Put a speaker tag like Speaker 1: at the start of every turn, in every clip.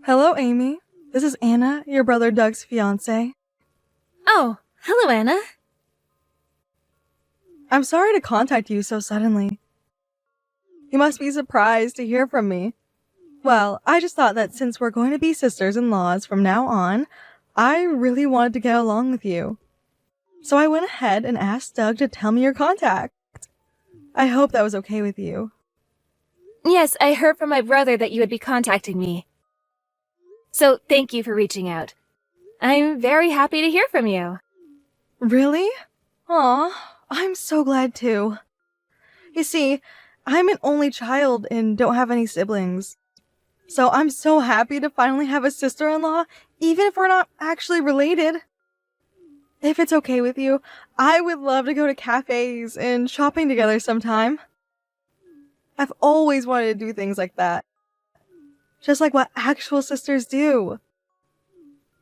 Speaker 1: Hello, Amy. This is Anna, your brother Doug's fiancée.
Speaker 2: Oh, hello, Anna.
Speaker 1: I'm sorry to contact you so suddenly. You must be surprised to hear from me. Well, I just thought that since we're going to be sisters-in-laws from now on, I really wanted to get along with you. So I went ahead and asked Doug to tell me your contact. I hope that was okay with you.
Speaker 2: Yes, I heard from my brother that you would be contacting me. So thank you for reaching out. I'm very happy to hear from you.
Speaker 1: Really? Aw, I'm so glad too. You see, I'm an only child and don't have any siblings. So I'm so happy to finally have a sister-in-law, even if we're not actually related. If it's okay with you, I would love to go to cafes and shopping together sometime. I've always wanted to do things like that. Just like what actual sisters do.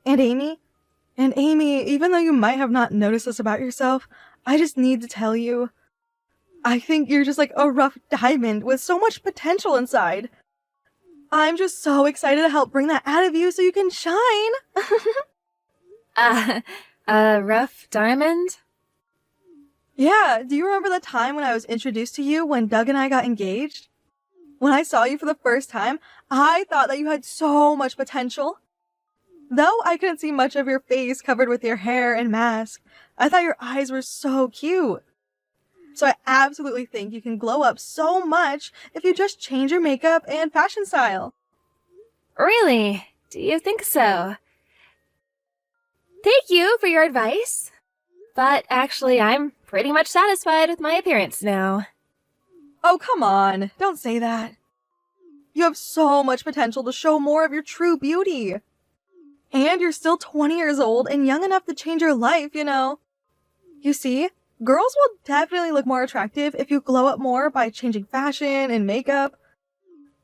Speaker 1: And Amy, even though you might have not noticed this about yourself, I just need to tell you, I think you're just like a rough diamond with so much potential inside. I'm just so excited to help bring that out of you so you can shine.
Speaker 2: A rough diamond?
Speaker 1: Yeah, do you remember the time when I was introduced to you when Doug and I got engaged? When I saw you for the first time, I thought that you had so much potential. Though I couldn't see much of your face covered with your hair and mask, I thought your eyes were so cute. So I absolutely think you can glow up so much if you just change your makeup and fashion style.
Speaker 2: Really? Do you think so? Thank you for your advice. But actually, I'm pretty much satisfied with my appearance now.
Speaker 1: Oh, come on. Don't say that. You have so much potential to show more of your true beauty. And you're still 20 years old and young enough to change your life, you know. You see, girls will definitely look more attractive if you glow up more by changing fashion and makeup.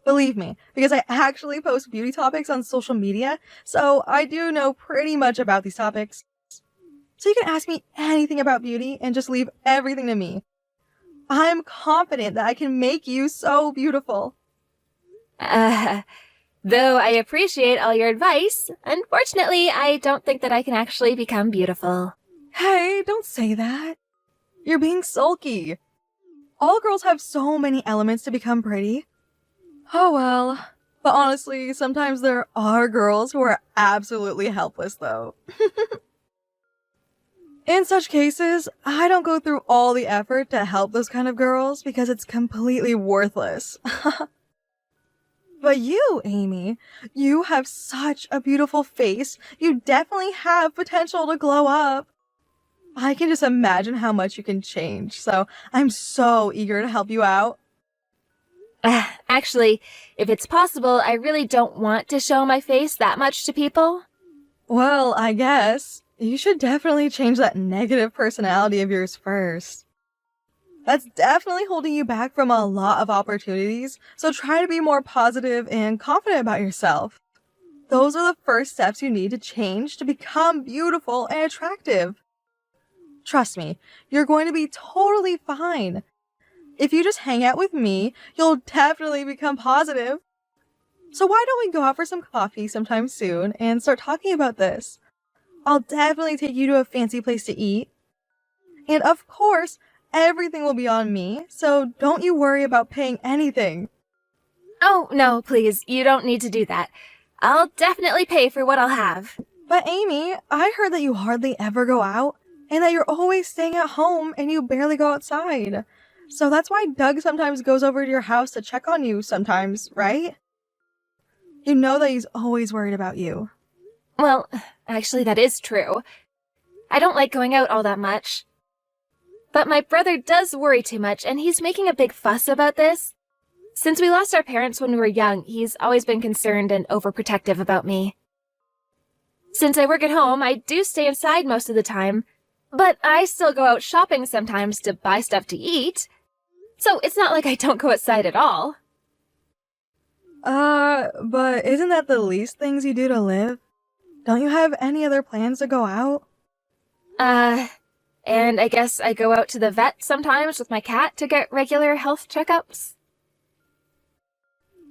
Speaker 1: Believe me, because I actually post beauty topics on social media, so I do know pretty much about these topics. So you can ask me anything about beauty and just leave everything to me. I'm confident that I can make you so beautiful.
Speaker 2: Though I appreciate all your advice, unfortunately, I don't think that I can actually become beautiful.
Speaker 1: Hey, don't say that. You're being sulky. All girls have so many elements to become pretty. Oh well. But honestly, sometimes there are girls who are absolutely helpless though. In such cases, I don't go through all the effort to help those kind of girls because it's completely worthless. But you, Amy, you have such a beautiful face. You definitely have potential to glow up. I can just imagine how much you can change, so I'm so eager to help you out.
Speaker 2: Actually, if it's possible, I really don't want to show my face that much to people.
Speaker 1: Well, I guess you should definitely change that negative personality of yours first. That's definitely holding you back from a lot of opportunities, so try to be more positive and confident about yourself. Those are the first steps you need to change to become beautiful and attractive. Trust me, you're going to be totally fine. If you just hang out with me, you'll definitely become positive. So why don't we go out for some coffee sometime soon and start talking about this? I'll definitely take you to a fancy place to eat. And of course, everything will be on me, so don't you worry about paying anything.
Speaker 2: Oh, no, please, you don't need to do that. I'll definitely pay for what I'll have.
Speaker 1: But Amy, I heard that you hardly ever go out, and that you're always staying at home and you barely go outside. So that's why Doug sometimes goes over to your house to check on you sometimes, right? You know that he's always worried about you.
Speaker 2: Well, actually, that is true. I don't like going out all that much. But my brother does worry too much, and he's making a big fuss about this. Since we lost our parents when we were young, he's always been concerned and overprotective about me. Since I work at home, I do stay inside most of the time, but I still go out shopping sometimes to buy stuff to eat. So it's not like I don't go outside at all.
Speaker 1: But isn't that the least things you do to live? Don't you have any other plans to go out?
Speaker 2: And I guess I go out to the vet sometimes with my cat to get regular health checkups.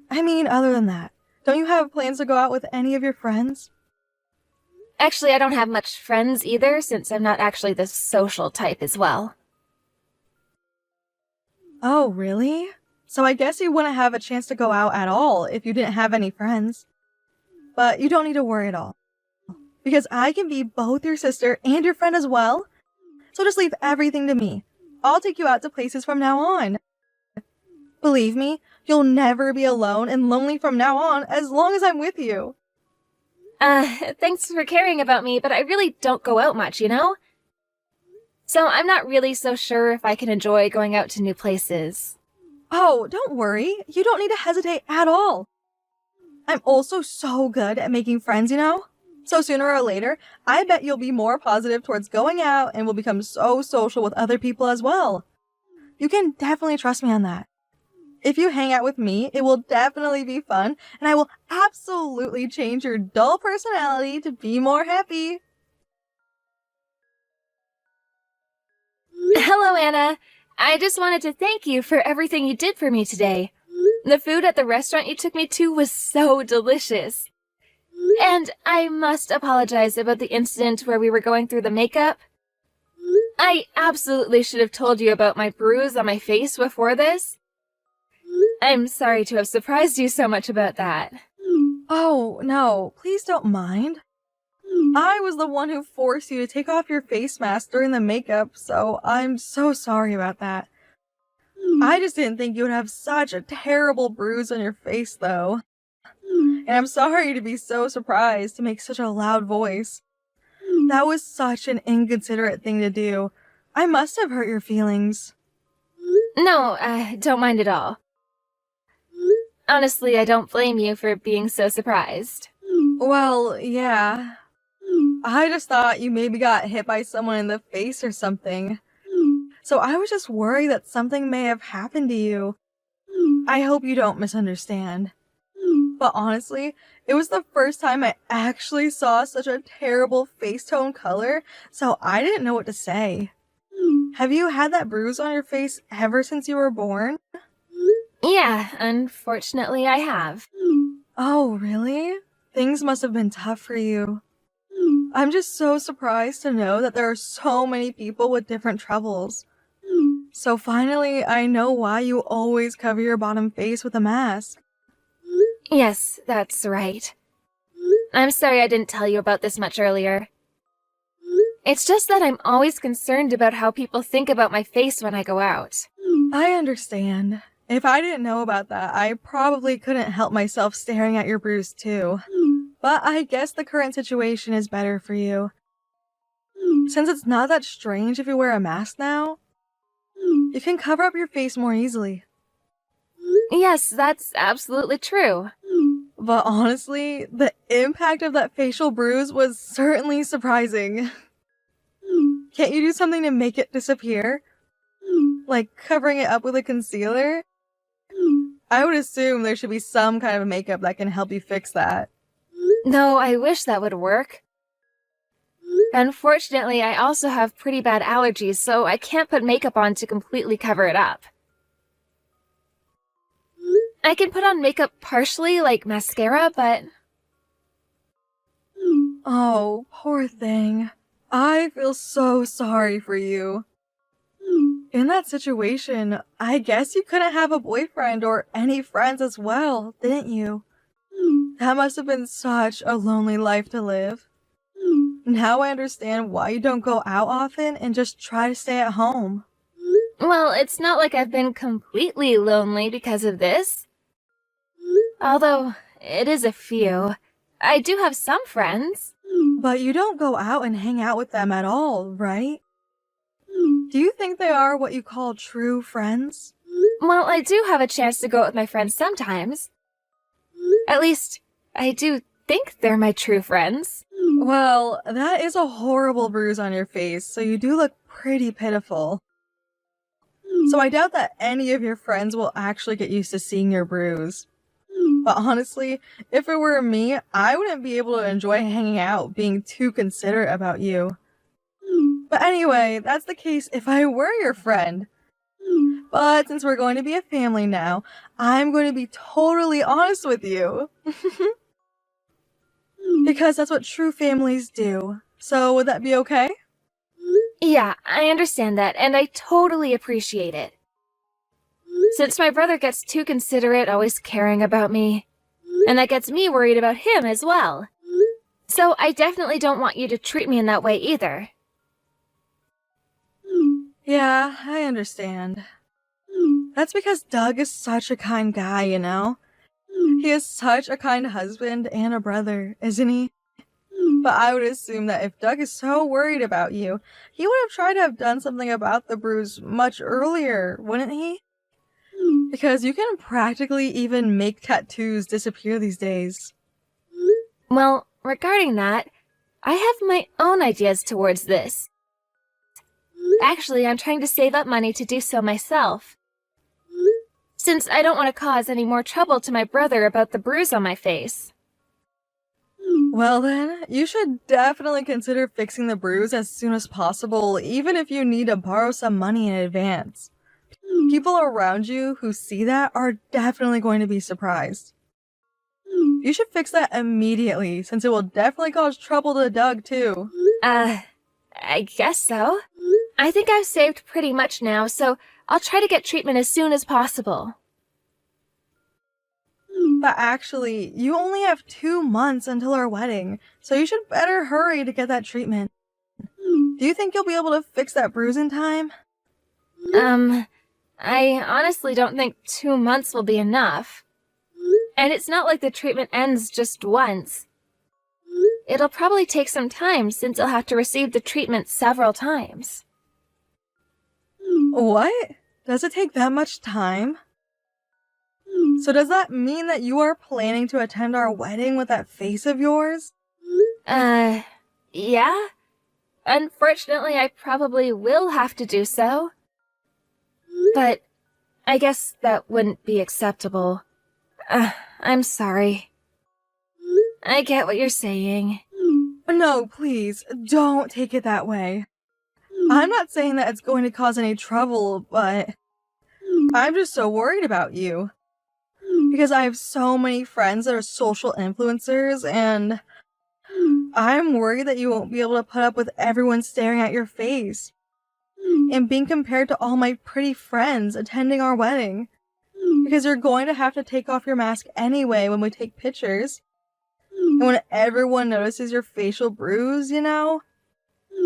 Speaker 1: I mean, other than that, Don't you have plans to go out with any of your friends?
Speaker 2: Actually, I don't have much friends either, since I'm not actually the social type as well.
Speaker 1: Oh, really? So I guess you wouldn't have a chance to go out at all if you didn't have any friends. But you don't need to worry at all, because I can be both your sister and your friend as well. So just leave everything to me. I'll take you out to places from now on. Believe me, you'll never be alone and lonely from now on as long as I'm with you.
Speaker 2: Thanks for caring about me, but I really don't go out much, you know? So I'm not really so sure if I can enjoy going out to new places.
Speaker 1: Oh, don't worry. You don't need to hesitate at all. I'm also so good at making friends, you know? So sooner or later, I bet you'll be more positive towards going out and will become so social with other people as well. You can definitely trust me on that. If you hang out with me, it will definitely be fun, and I will absolutely change your dull personality to be more happy.
Speaker 2: Hello, Anna. I just wanted to thank you for everything you did for me today. The food at the restaurant you took me to was so delicious. And I must apologize about the incident where we were going through the makeup. I absolutely should have told you about my bruise on my face before this. I'm sorry to have surprised you so much about that.
Speaker 1: Oh, no, please don't mind. I was the one who forced you to take off your face mask during the makeup, so I'm so sorry about that. I just didn't think you would have such a terrible bruise on your face, though. And I'm sorry to be so surprised to make such a loud voice. That was such an inconsiderate thing to do. I must have hurt your feelings.
Speaker 2: No, don't mind at all. Honestly, I don't blame you for being so surprised.
Speaker 1: Well, yeah. I just thought you maybe got hit by someone in the face or something. So I was just worried that something may have happened to you. I hope you don't misunderstand. But honestly, it was the first time I actually saw such a terrible face tone color, so I didn't know what to say. Have you had that bruise on your face ever since you were born?
Speaker 2: Yeah, unfortunately I have.
Speaker 1: Oh, really? Things must have been tough for you. I'm just so surprised to know that there are so many people with different troubles. So finally, I know why you always cover your bottom face with a mask.
Speaker 2: Yes, that's right. I'm sorry I didn't tell you about this much earlier. It's just that I'm always concerned about how people think about my face when I go out.
Speaker 1: I understand. If I didn't know about that, I probably couldn't help myself staring at your bruise too. But I guess the current situation is better for you. Since it's not that strange if you wear a mask now, you can cover up your face more easily.
Speaker 2: Yes, that's absolutely true.
Speaker 1: But honestly, the impact of that facial bruise was certainly surprising. Can't you do something to make it disappear? Like covering it up with a concealer? I would assume there should be some kind of makeup that can help you fix that.
Speaker 2: No, I wish that would work. Unfortunately, I also have pretty bad allergies, so I can't put makeup on to completely cover it up. I can put on makeup partially, like mascara, but...
Speaker 1: Oh, poor thing. I feel so sorry for you. In that situation, I guess you couldn't have a boyfriend or any friends as well, didn't you? That must have been such a lonely life to live. Now I understand why you don't go out often and just try to stay at home.
Speaker 2: Well, it's not like I've been completely lonely because of this. Although, it is a few. I do have some friends.
Speaker 1: But you don't go out and hang out with them at all, right? Do you think they are what you call true friends?
Speaker 2: Well, I do have a chance to go out with my friends sometimes. At least, I do think they're my true friends.
Speaker 1: Well, that is a horrible bruise on your face, so you do look pretty pitiful. So I doubt that any of your friends will actually get used to seeing your bruise. But honestly, if it were me, I wouldn't be able to enjoy hanging out being too considerate about you. But anyway, that's the case if I were your friend. But since we're going to be a family now, I'm going to be totally honest with you. Because that's what true families do. So would that be okay?
Speaker 2: Yeah, I understand that, and I totally appreciate it. Since my brother gets too considerate, always caring about me, and that gets me worried about him as well. So I definitely don't want you to treat me in that way either.
Speaker 1: Yeah, I understand. That's because Doug is such a kind guy, you know? He is such a kind husband and a brother, isn't he? But I would assume that if Doug is so worried about you, he would have tried to have done something about the bruise much earlier, wouldn't he? Because you can practically even make tattoos disappear these days.
Speaker 2: Well, regarding that, I have my own ideas towards this. Actually, I'm trying to save up money to do so myself. Since I don't want to cause any more trouble to my brother about the bruise on my face.
Speaker 1: Well then, you should definitely consider fixing the bruise as soon as possible, even if you need to borrow some money in advance. People around you who see that are definitely going to be surprised. You should fix that immediately, since it will definitely cause trouble to Doug too.
Speaker 2: I guess so. I think I've saved pretty much now, so I'll try to get treatment as soon as possible.
Speaker 1: But actually, you only have 2 months until our wedding, so you should better hurry to get that treatment. Do you think you'll be able to fix that bruise in time?
Speaker 2: I honestly don't think 2 months will be enough. And it's not like the treatment ends just once. It'll probably take some time since I'll have to receive the treatment several times.
Speaker 1: What? Does it take that much time? So does that mean that you are planning to attend our wedding with that face of yours?
Speaker 2: Yeah? Unfortunately, I probably will have to do so. But I guess that wouldn't be acceptable. I'm sorry. I get what you're saying.
Speaker 1: No, please, don't take it that way. I'm not saying that it's going to cause any trouble, but I'm just so worried about you. Because I have so many friends that are social influencers, and I'm worried that you won't be able to put up with everyone staring at your face and being compared to all my pretty friends attending our wedding. Because you're going to have to take off your mask anyway when we take pictures. And when everyone notices your facial bruise, you know?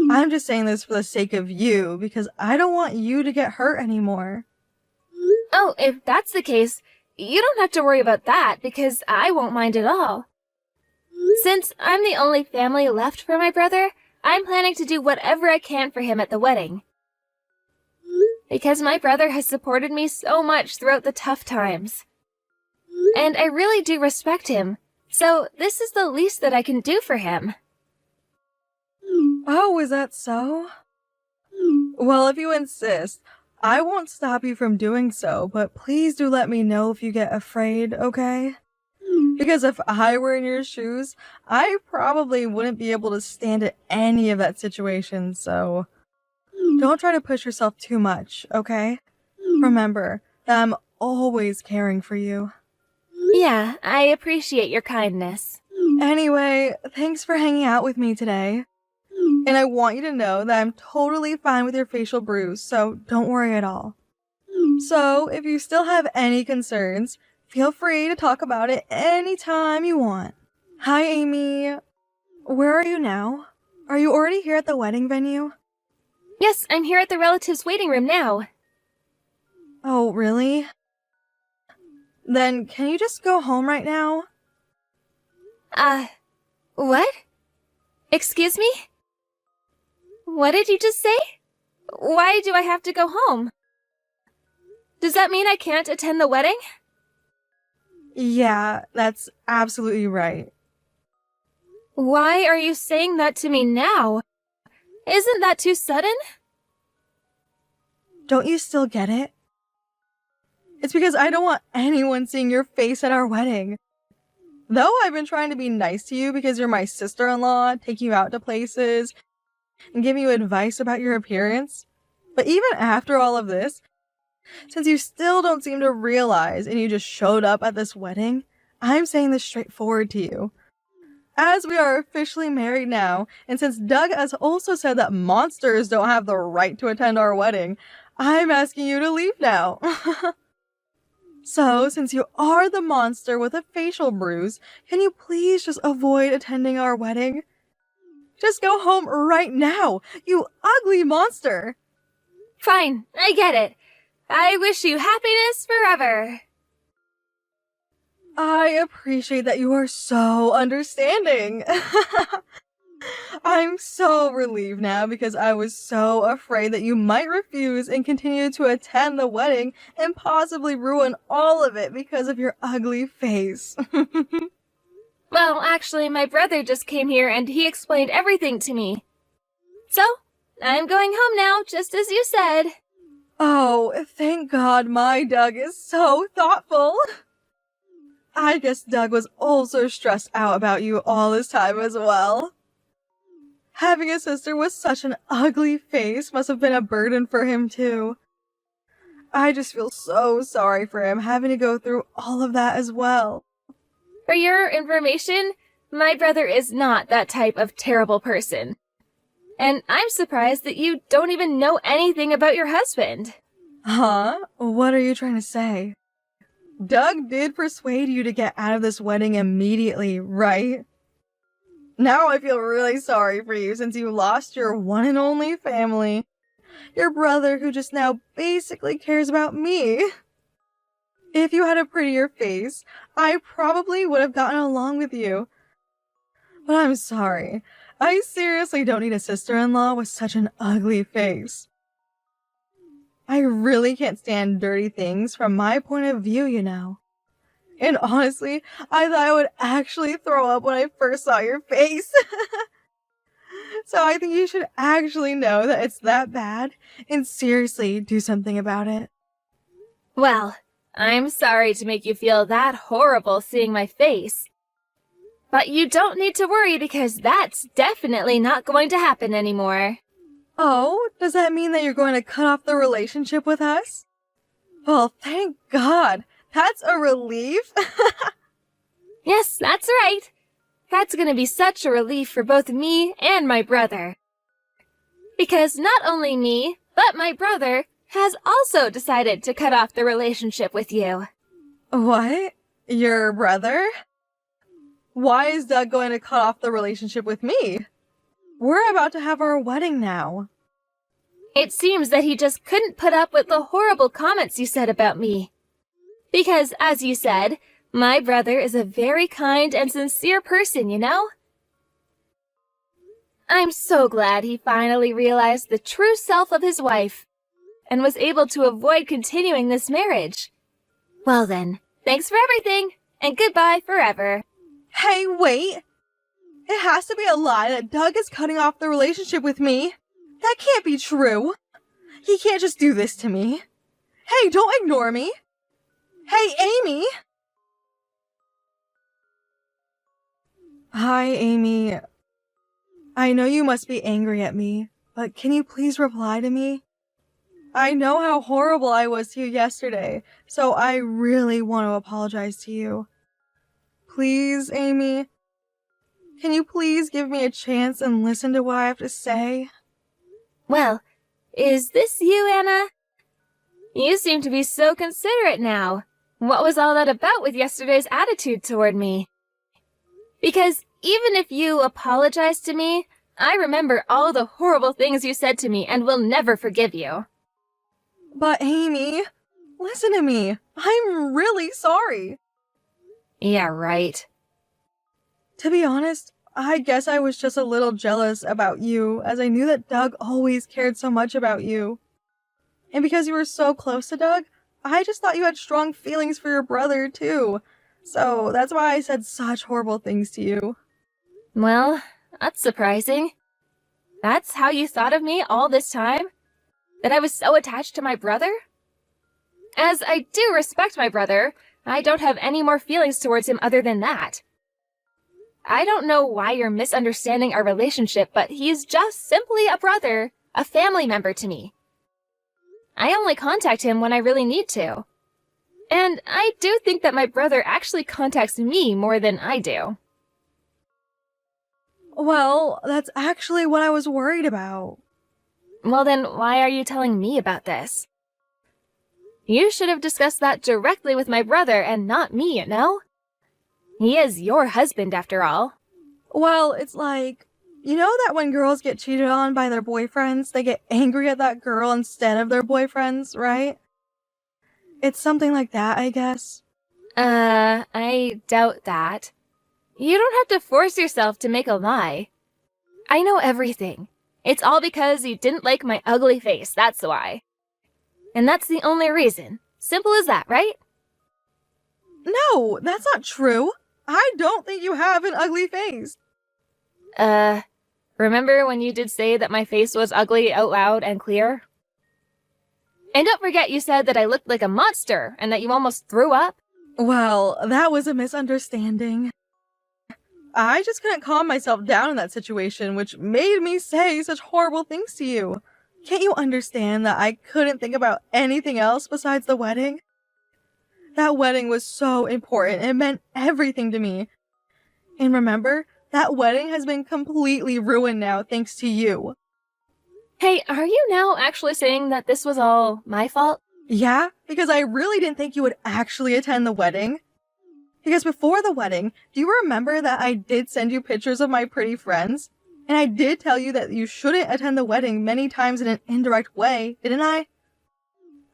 Speaker 1: I'm just saying this for the sake of you, because I don't want you to get hurt anymore.
Speaker 2: Oh, if that's the case, you don't have to worry about that, because I won't mind at all. Since I'm the only family left for my brother, I'm planning to do whatever I can for him at the wedding. Because my brother has supported me so much throughout the tough times. And I really do respect him, so this is the least that I can do for him.
Speaker 1: Oh, is that so? Well, if you insist, I won't stop you from doing so, but please do let me know if you get afraid, okay? Because if I were in your shoes, I probably wouldn't be able to stand at any of that situation, so don't try to push yourself too much, okay? Remember that I'm always caring for you.
Speaker 2: Yeah, I appreciate your kindness.
Speaker 1: Anyway, thanks for hanging out with me today. And I want you to know that I'm totally fine with your facial bruise, so don't worry at all. So, if you still have any concerns, feel free to talk about it anytime you want. Hi, Amy. Where are you now? Are you already here at the wedding venue?
Speaker 2: Yes, I'm here at the relatives' waiting room now.
Speaker 1: Oh, really? Then can you just go home right now?
Speaker 2: What? Excuse me? What did you just say? Why do I have to go home? Does that mean I can't attend the wedding?
Speaker 1: Yeah, that's absolutely right.
Speaker 2: Why are you saying that to me now? Isn't that too sudden?
Speaker 1: Don't you still get it? It's because I don't want anyone seeing your face at our wedding. Though I've been trying to be nice to you because you're my sister-in-law, taking you out to places, and giving you advice about your appearance. But even after all of this, Since you still don't seem to realize and you just showed up at this wedding, I'm saying this straightforward to you. As we are officially married now, and since Doug has also said that monsters don't have the right to attend our wedding, I'm asking you to leave now. So, since you are the monster with a facial bruise, can you please just avoid attending our wedding? Just go home right now, you ugly monster!
Speaker 2: Fine, I get it. I wish you happiness forever.
Speaker 1: I appreciate that you are so understanding. I'm so relieved now because I was so afraid that you might refuse and continue to attend the wedding and possibly ruin all of it because of your ugly face.
Speaker 2: Well, actually, my brother just came here and he explained everything to me. So, I'm going home now, just as you said.
Speaker 1: Oh, thank God my Doug is so thoughtful. I guess Doug was also stressed out about you all this time as well. Having a sister with such an ugly face must have been a burden for him too. I just feel so sorry for him having to go through all of that as well.
Speaker 2: For your information, my brother is not that type of terrible person. And I'm surprised that you don't even know anything about your husband.
Speaker 1: Huh? What are you trying to say? Doug did persuade you to get out of this wedding immediately, right? Now I feel really sorry for you since you lost your one and only family. Your brother who just now basically cares about me. If you had a prettier face, I probably would have gotten along with you. But I'm sorry. I seriously don't need a sister-in-law with such an ugly face. I really can't stand dirty things from my point of view, you know. And honestly, I thought I would actually throw up when I first saw your face. So I think you should actually know that it's that bad and seriously do something about it.
Speaker 2: Well, I'm sorry to make you feel that horrible seeing my face. But you don't need to worry because that's definitely not going to happen anymore.
Speaker 1: Oh, does that mean that you're going to cut off the relationship with us? Well, thank God. That's a relief.
Speaker 2: Yes, that's right. That's going to be such a relief for both me and my brother. Because not only me, but my brother has also decided to cut off the relationship with you.
Speaker 1: What? Your brother? Why is Doug going to cut off the relationship with me? We're about to have our wedding now.
Speaker 2: It seems that he just couldn't put up with the horrible comments you said about me. Because, as you said, my brother is a very kind and sincere person, you know? I'm so glad he finally realized the true self of his wife and was able to avoid continuing this marriage. Well then, thanks for everything, and goodbye forever.
Speaker 1: Hey, wait! It has to be a lie that Doug is cutting off the relationship with me. That can't be true. He can't just do this to me. Hey, don't ignore me. Hey, Amy! Hi, Amy. I know you must be angry at me, but can you please reply to me? I know how horrible I was to you yesterday, so I really want to apologize to you. Please, Amy. Can you please give me a chance and listen to what I have to say?
Speaker 2: Well, is this you, Anna? You seem to be so considerate now. What was all that about with yesterday's attitude toward me? Because even if you apologize to me, I remember all the horrible things you said to me and will never forgive you.
Speaker 1: But Amy, listen to me. I'm really sorry.
Speaker 2: Yeah, right.
Speaker 1: To be honest, I guess I was just a little jealous about you, as I knew that Doug always cared so much about you. And because you were so close to Doug, I just thought you had strong feelings for your brother, too. So that's why I said such horrible things to you.
Speaker 2: Well, that's surprising. That's how you thought of me all this time? That I was so attached to my brother? As I do respect my brother, I don't have any more feelings towards him other than that. I don't know why you're misunderstanding our relationship, but he's just simply a brother, a family member to me. I only contact him when I really need to. And I do think that my brother actually contacts me more than I do.
Speaker 1: Well, that's actually what I was worried about.
Speaker 2: Well then, why are you telling me about this? You should have discussed that directly with my brother and not me, you know? He is your husband, after all.
Speaker 1: Well, it's like, you know that when girls get cheated on by their boyfriends, they get angry at that girl instead of their boyfriends, right? It's something like that, I guess.
Speaker 2: I doubt that. You don't have to force yourself to make a lie. I know everything. It's all because you didn't like my ugly face, that's why. And that's the only reason. Simple as that, right?
Speaker 1: No, that's not true. I don't think you have an ugly face.
Speaker 2: Remember when you did say that my face was ugly out loud and clear? And don't forget you said that I looked like a monster and that you almost threw up?
Speaker 1: Well, that was a misunderstanding. I just couldn't calm myself down in that situation, which made me say such horrible things to you. Can't you understand that I couldn't think about anything else besides the wedding? That wedding was so important. It meant everything to me. And remember, that wedding has been completely ruined now thanks to you.
Speaker 2: Hey, are you now actually saying that this was all my fault?
Speaker 1: Yeah, because I really didn't think you would actually attend the wedding. Because before the wedding, do you remember that I did send you pictures of my pretty friends? And I did tell you that you shouldn't attend the wedding many times in an indirect way, didn't I?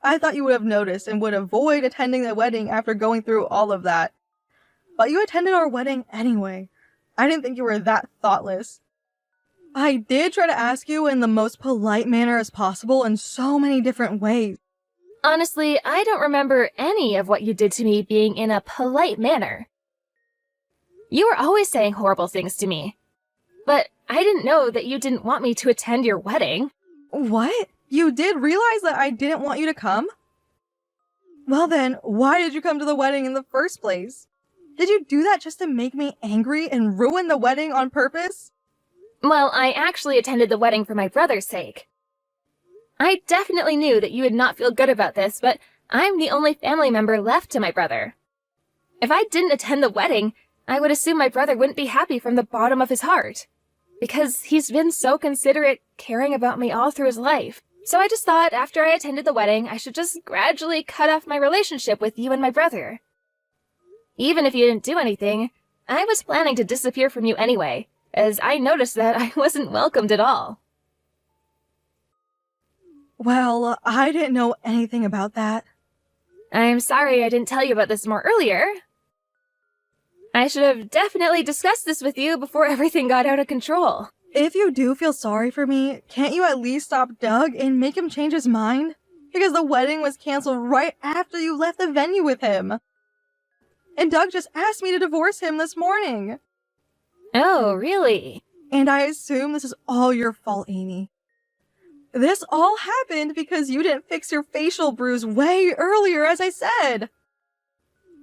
Speaker 1: I thought you would have noticed and would avoid attending the wedding after going through all of that. But you attended our wedding anyway. I didn't think you were that thoughtless. I did try to ask you in the most polite manner as possible in so many different ways.
Speaker 2: Honestly, I don't remember any of what you did to me being in a polite manner. You were always saying horrible things to me. But I didn't know that you didn't want me to attend your wedding.
Speaker 1: What? You did realize that I didn't want you to come? Well then, why did you come to the wedding in the first place? Did you do that just to make me angry and ruin the wedding on purpose?
Speaker 2: Well, I actually attended the wedding for my brother's sake. I definitely knew that you would not feel good about this, but I'm the only family member left to my brother. If I didn't attend the wedding, I would assume my brother wouldn't be happy from the bottom of his heart. Because he's been so considerate, caring about me all through his life. So I just thought after I attended the wedding, I should just gradually cut off my relationship with you and my brother. Even if you didn't do anything, I was planning to disappear from you anyway, as I noticed that I wasn't welcomed at all.
Speaker 1: Well, I didn't know anything about that.
Speaker 2: I'm sorry I didn't tell you about this more earlier. I should have definitely discussed this with you before everything got out of control.
Speaker 1: If you do feel sorry for me, can't you at least stop Doug and make him change his mind? Because the wedding was canceled right after you left the venue with him. And Doug just asked me to divorce him this morning.
Speaker 2: Oh, really?
Speaker 1: And I assume this is all your fault, Amy. This all happened because you didn't fix your facial bruise way earlier, as I said.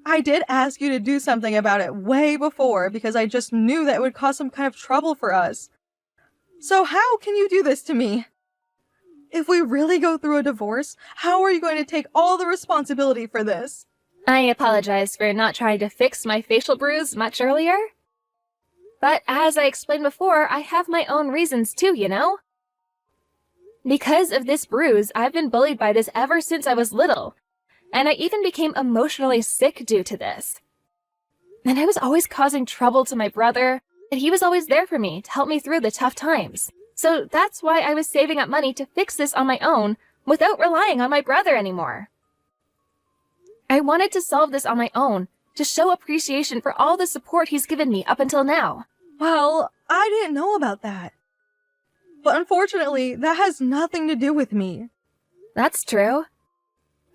Speaker 1: I did ask you to do something about it way before because I just knew that it would cause some kind of trouble for us. So how can you do this to me? If we really go through a divorce, how are you going to take all the responsibility for this?
Speaker 2: I apologize for not trying to fix my facial bruise much earlier. But as I explained before, I have my own reasons too, you know? Because of this bruise, I've been bullied by this ever since I was little. And I even became emotionally sick due to this. And I was always causing trouble to my brother, and he was always there for me to help me through the tough times. So that's why I was saving up money to fix this on my own without relying on my brother anymore. I wanted to solve this on my own, to show appreciation for all the support he's given me up until now.
Speaker 1: Well, I didn't know about that. But unfortunately, that has nothing to do with me.
Speaker 2: That's true.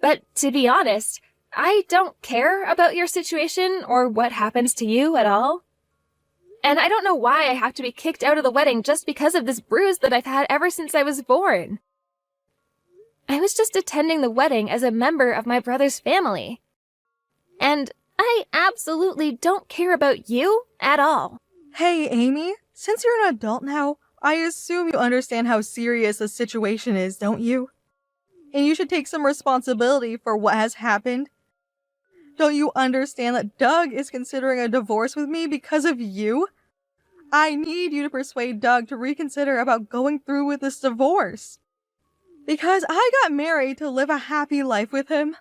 Speaker 2: But to be honest, I don't care about your situation or what happens to you at all. And I don't know why I have to be kicked out of the wedding just because of this bruise that I've had ever since I was born. I was just attending the wedding as a member of my brother's family. And I absolutely don't care about you at all.
Speaker 1: Hey, Amy, since you're an adult now, I assume you understand how serious the situation is, don't you? and you should take some responsibility for what has happened. Don't you understand that Doug is considering a divorce with me because of you? I need you to persuade Doug to reconsider about going through with this divorce. Because I got married to live a happy life with him.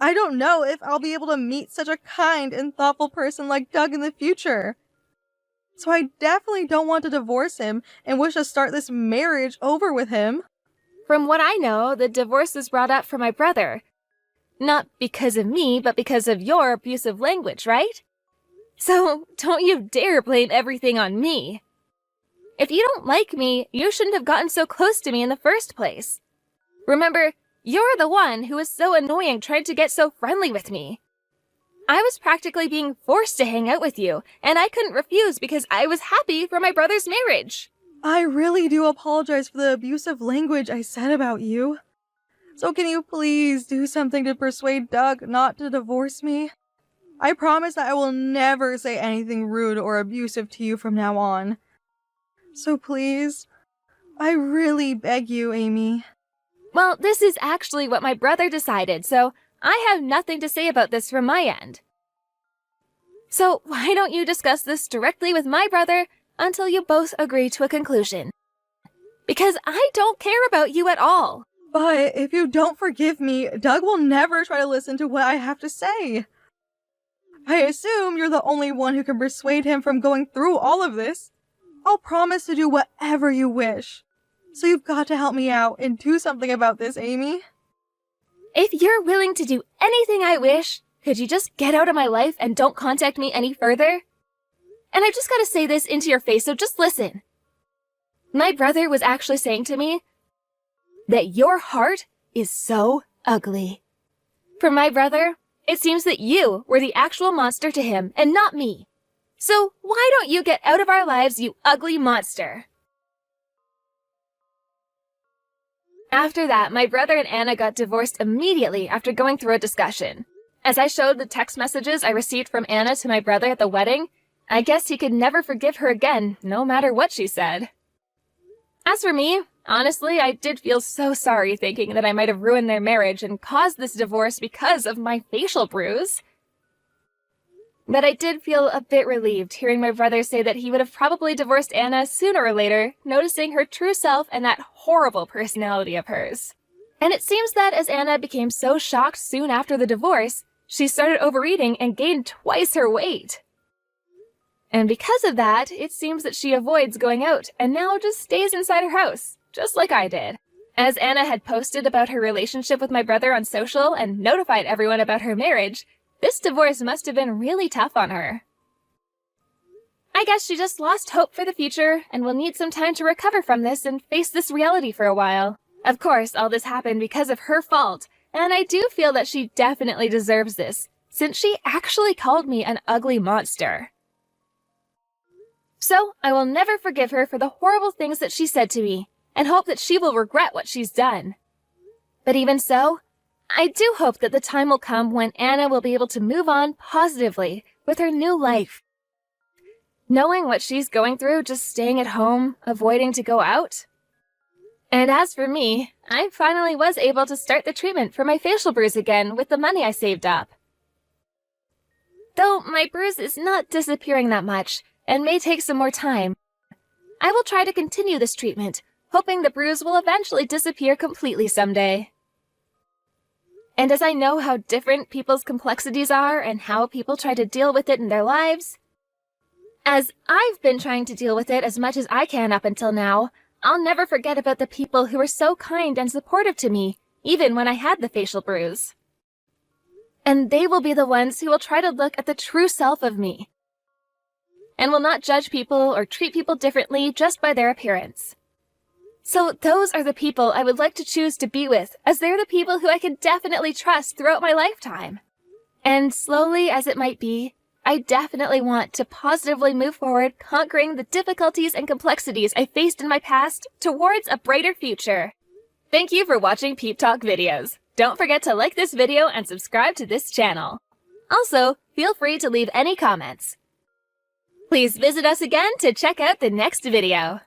Speaker 1: I don't know if I'll be able to meet such a kind and thoughtful person like Doug in the future. So I definitely don't want to divorce him and wish to start this marriage over with him.
Speaker 2: From what I know, the divorce was brought up for my brother. Not because of me, but because of your abusive language, right? So don't you dare blame everything on me. If you don't like me, you shouldn't have gotten so close to me in the first place. Remember, you're the one who was so annoying trying to get so friendly with me. I was practically being forced to hang out with you, and I couldn't refuse because I was happy for my brother's marriage.
Speaker 1: I really do apologize for the abusive language I said about you. So can you please do something to persuade Doug not to divorce me? I promise that I will never say anything rude or abusive to you from now on. So please, I really beg you, Amy.
Speaker 2: Well, this is actually what my brother decided, so I have nothing to say about this from my end. So why don't you discuss this directly with my brother until you both agree to a conclusion? Because I don't care about you at all.
Speaker 1: But if you don't forgive me, Doug will never try to listen to what I have to say. I assume you're the only one who can persuade him from going through all of this. I'll promise to do whatever you wish. So you've got to help me out and do something about this, Amy.
Speaker 2: If you're willing to do anything I wish, could you just get out of my life and don't contact me any further? And I've just got to say this into your face, so just listen. My brother was actually saying to me that your heart is so ugly. For my brother, it seems that you were the actual monster to him and not me. So why don't you get out of our lives, you ugly monster? After that, my brother and Anna got divorced immediately after going through a discussion. As I showed the text messages I received from Anna to my brother at the wedding, I guess he could never forgive her again, no matter what she said. As for me, honestly, I did feel so sorry thinking that I might have ruined their marriage and caused this divorce because of my facial bruise. But I did feel a bit relieved hearing my brother say that he would have probably divorced Anna sooner or later, noticing her true self and that horrible personality of hers. And it seems that as Anna became so shocked soon after the divorce, she started overeating and gained twice her weight. And because of that, it seems that she avoids going out and now just stays inside her house, just like I did. As Anna had posted about her relationship with my brother on social and notified everyone about her marriage, this divorce must have been really tough on her. I guess she just lost hope for the future and will need some time to recover from this and face this reality for a while. Of course, all this happened because of her fault, and I do feel that she definitely deserves this, since she actually called me an ugly monster. So, I will never forgive her for the horrible things that she said to me, and hope that she will regret what she's done. But even so, I do hope that the time will come when Anna will be able to move on positively with her new life. Knowing what she's going through, just staying at home, avoiding to go out. And as for me, I finally was able to start the treatment for my facial bruise again with the money I saved up. Though my bruise is not disappearing that much, and may take some more time, I will try to continue this treatment, hoping the bruise will eventually disappear completely someday. And as I know how different people's complexities are and how people try to deal with it in their lives, as I've been trying to deal with it as much as I can up until now, I'll never forget about the people who were so kind and supportive to me, even when I had the facial bruise. And they will be the ones who will try to look at the true self of me, and will not judge people or treat people differently just by their appearance. So those are the people I would like to choose to be with, as they're the people who I can definitely trust throughout my lifetime. And slowly as it might be, I definitely want to positively move forward, conquering the difficulties and complexities I faced in my past towards a brighter future. Thank you for watching Peep Talk videos. Don't forget to like this video and subscribe to this channel. Also, feel free to leave any comments. Please visit us again to check out the next video.